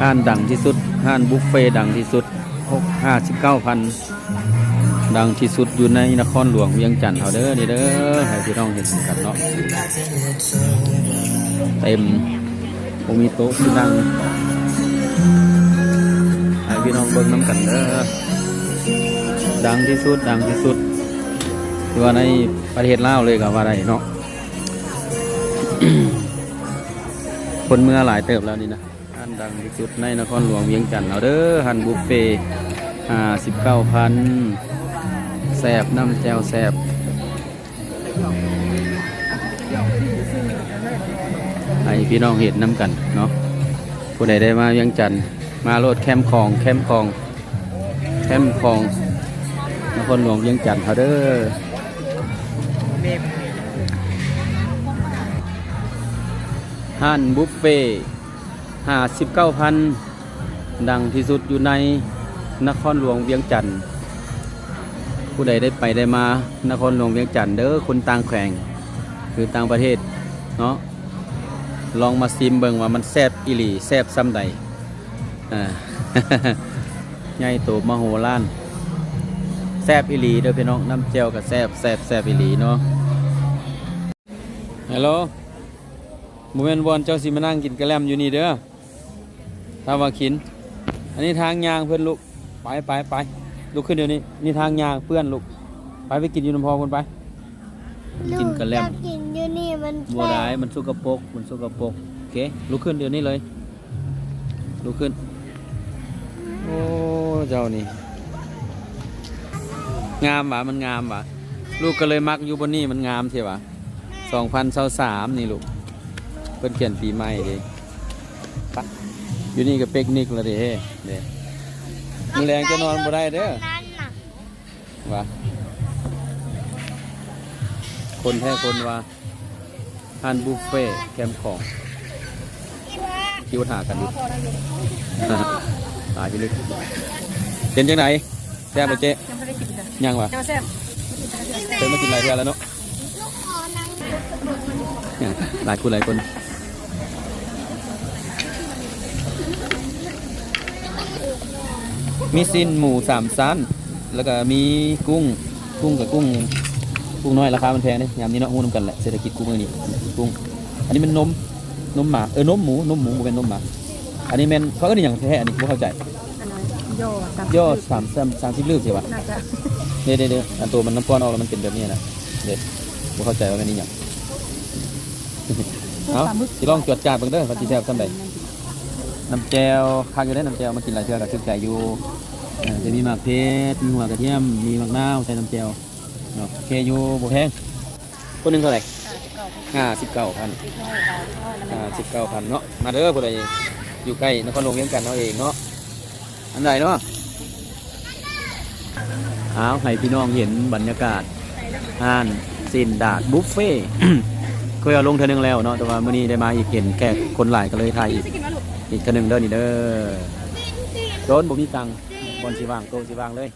ห้านดังที่สุดห้านบุฟเฟ่ดังที่สุด59,000ดังที่สุดอยู่ในนครหลวงเวียงจันทร์เฮาเด้อนี่เด้อให้พี่น้องเห็นกันเนาะเต็มบ่มีโต๊ะที่นั่งให้พี่น้องเบิ่งน้ำกันเด้อดังที่สุดที่ว่าในประเทศลาวเลยก็ว่าได้เนาะ คนเมื่อหลายเติบแล้วนี่นะอันดังที่สุดในนครหลวงเวียงจันทร์เอาเด้อหันบุฟเฟ่59,000แซ่บน้ำแจ่วแซ่บให้พี่น้องเห็นน้ำกันเนาะผู้ใดได้มาเวียงจันทร์มาโลดแคมป์ของนครหลวงเวียงจันทร์เอาเด้อห้านบุฟเฟ่59,000ดังที่สุดอยู่ในนครหลวงเวียงจันทร์ผู้ใดได้ไปได้มานครหลวงเวียงจันทร์เด้อคนต่างแขวงคือต่างประเทศเนาะลองมาซิมเบิ่งว่ามันแซ่บอีหลีแซ่บซ้ำใด ใหญ่โตมโหฬารแซ่บอีหลีเด้อพี่น้องน้ำแจ่วกับแซ่บอีหลีเนาะฮัลโหลโมเมนต์บอลเจ้าสิมานั่งกินกระแลมอยู่นี่เด้อถ้าว่าขินอันนี้ทางยางเพื่อนลูกไปลุกขึ้นเดี๋ยวนี้นี่ทางยางเพื่อนลูกไปกินอยู่น้ำพอคนไปกินกระแลมกินอยู่นี่มันบัวร้ายมันสกปรกโอเคลุกขึ้นเดี๋ยวนี้เลยลุกขึ้นโอ้เจ้านี่งามหวะมันงามหวะลูกก็เลยมักอยู่บนนี่มันงามใช่ปะ2023นี่ลูกเพิ่นเขียนปีใหม่ดิปะอยู่นี่ก็เปิกนิกแล้วดิเฮ้เด้มื้อแรงจะนอนบ่ได้เด้อวะคนแท้คนว่าห้านบุฟเฟ่แคมป์ของคิวหากันอยู่ตายไปเลยเป็นจังไหนแซ่บบ่เจ๊ยังวะเคยมากินหลายเทื่อแล้วเนาะหลายคนมีสิ้นหมู3ชั้นแล้วก็มีกุ้งกับกุ้งน้อยราคามันแพงเลยยามนี้เนาะงูนำกันแหละเศรษฐกิจกุ้งนี่กุ้งอันนี้เป็นนมหมานมหมูเป็นนมหมาอันนี้เป็นเขาก็นี่อย่างแท้อันนี้ไม่เข้าใจย่อ30ลูกใช่ปะเดี๋ยวอันตัวมันน้ำก้อนออกแล้วมันเป็นแบบนี้นะเดี๋ยวไม่เข้าใจว่าเป็นนี่อย่างเอาสิลองจวดจ่าเบิ่งเด้อว่าสิแซ่บซำใดน้ำแจ่วคักอยู่ได้น้ำแจ่วมากินหลายเทื่อก็ถึกใจอยู่จะมีหมากเพชรมีหัวกระเทียมมีมะนาวใส่น้ำแจ่วเนาะโอเคอยู่บ่แพงคนนึงเท่าไหร่59,000เนาะมาเด้อผู้ใดอยู่ใกล้นครหลวงเวียงจันทร์เนาะเองเนาะอันใดเนาะเอาให้พี่น้องเห็นบรรยากาศห้านสินดาดบุฟเฟ่เคยเอาลงเท่านึงแล้วเนาะแต่ว่ามื้อนี้ได้มาอีกเห็นแขกคนหลายก็เลยถ่ายอีกเท่านึงเด้อนี่เด้อโดนบ่มีตังค์บอลสิว่างโตสิว่างเลย